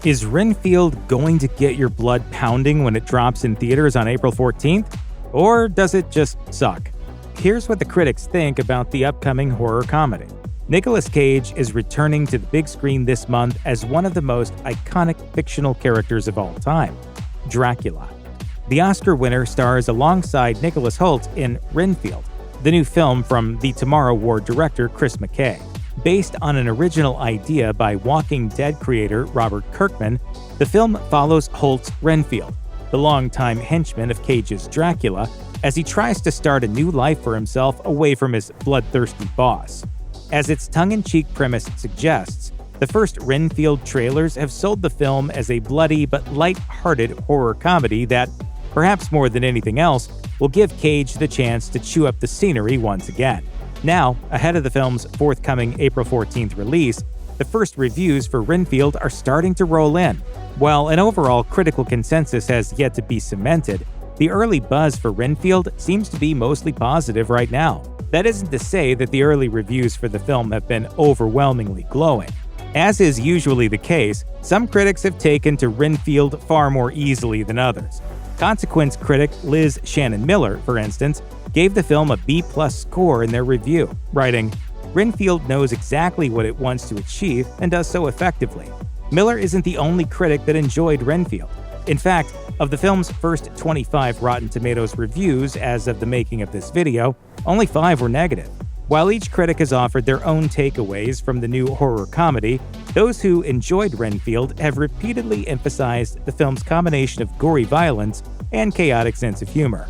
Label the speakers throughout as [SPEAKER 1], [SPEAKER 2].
[SPEAKER 1] Is Renfield going to get your blood pounding when it drops in theaters on April 14th? Or does it just suck? Here's what the critics think about the upcoming horror comedy. Nicolas Cage is returning to the big screen this month as one of the most iconic fictional characters of all time, Dracula. The Oscar winner stars alongside Nicholas Hoult in Renfield, the new film from the Tomorrow War director Chris McKay. Based on an original idea by Walking Dead creator Robert Kirkman, the film follows Hoult's Renfield, the longtime henchman of Cage's Dracula, as he tries to start a new life for himself away from his bloodthirsty boss. As its tongue-in-cheek premise suggests, the first Renfield trailers have sold the film as a bloody but light-hearted horror comedy that, perhaps more than anything else, will give Cage the chance to chew up the scenery once again. Now, ahead of the film's forthcoming April 14th release, the first reviews for Renfield are starting to roll in. While an overall critical consensus has yet to be cemented, the early buzz for Renfield seems to be mostly positive right now. That isn't to say that the early reviews for the film have been overwhelmingly glowing. As is usually the case, some critics have taken to Renfield far more easily than others. Consequence critic Liz Shannon Miller, for instance, gave the film a B+ score in their review, writing, "Renfield knows exactly what it wants to achieve and does so effectively." Miller isn't the only critic that enjoyed Renfield. In fact, of the film's first 25 Rotten Tomatoes reviews as of the making of this video, only 5 were negative. While each critic has offered their own takeaways from the new horror comedy, those who enjoyed Renfield have repeatedly emphasized the film's combination of gory violence and chaotic sense of humor.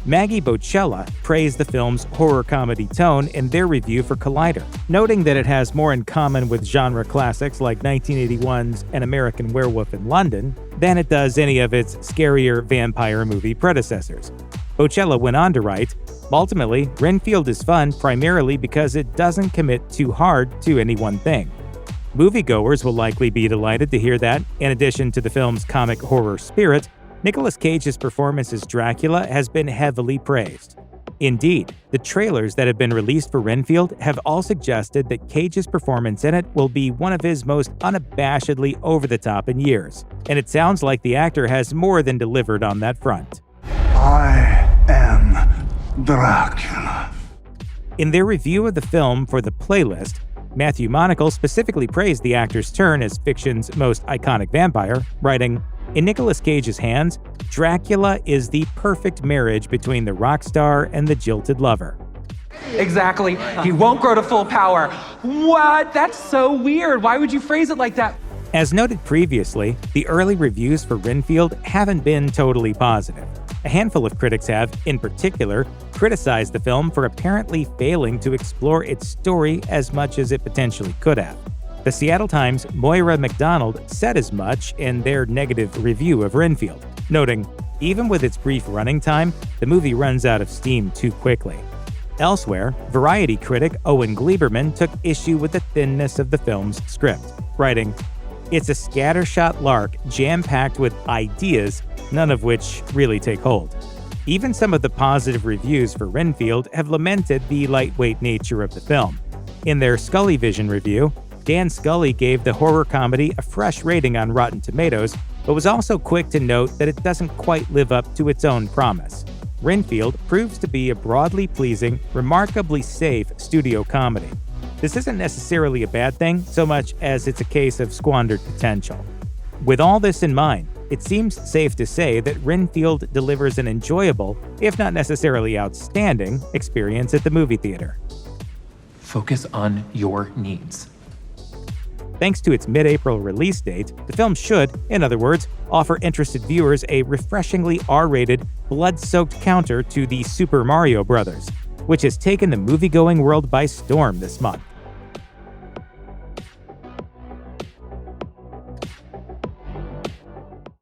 [SPEAKER 1] Maggie Bocella praised the film's horror comedy tone in their review for Collider, noting that it has more in common with genre classics like 1981's An American Werewolf in London than it does any of its scarier vampire movie predecessors. Bocella went on to write, "Ultimately, Renfield is fun primarily because it doesn't commit too hard to any one thing." Moviegoers will likely be delighted to hear that, in addition to the film's comic horror spirit, Nicolas Cage's performance as Dracula has been heavily praised. Indeed, the trailers that have been released for Renfield have all suggested that Cage's performance in it will be one of his most unabashedly over-the-top in years, and it sounds like the actor has more than delivered on that front.
[SPEAKER 2] I am Dracula.
[SPEAKER 1] In their review of the film for the playlist, Matthew Monacle specifically praised the actor's turn as fiction's most iconic vampire, writing, "In Nicolas Cage's hands, Dracula is the perfect marriage between the rock star and the jilted lover."
[SPEAKER 3] Exactly. He won't grow to full power. What? That's so weird. Why would you phrase it like that?
[SPEAKER 1] As noted previously, the early reviews for Renfield haven't been totally positive. A handful of critics have, in particular, criticized the film for apparently failing to explore its story as much as it potentially could have. The Seattle Times' Moira McDonald said as much in their negative review of Renfield, noting, "Even with its brief running time, the movie runs out of steam too quickly." Elsewhere, Variety critic Owen Gleiberman took issue with the thinness of the film's script, writing, "It's a scattershot lark jam-packed with ideas, none of which really take hold." Even some of the positive reviews for Renfield have lamented the lightweight nature of the film. In their Scully Vision review, Dan Scully gave the horror comedy a fresh rating on Rotten Tomatoes, but was also quick to note that it doesn't quite live up to its own promise. Renfield proves to be a broadly pleasing, remarkably safe studio comedy. This isn't necessarily a bad thing so much as it's a case of squandered potential. With all this in mind, it seems safe to say that Renfield delivers an enjoyable, if not necessarily outstanding, experience at the movie theater.
[SPEAKER 3] Focus on your needs.
[SPEAKER 1] Thanks to its mid-April release date, the film should, in other words, offer interested viewers a refreshingly R-rated, blood-soaked counter to the Super Mario Bros., which has taken the movie-going world by storm this month.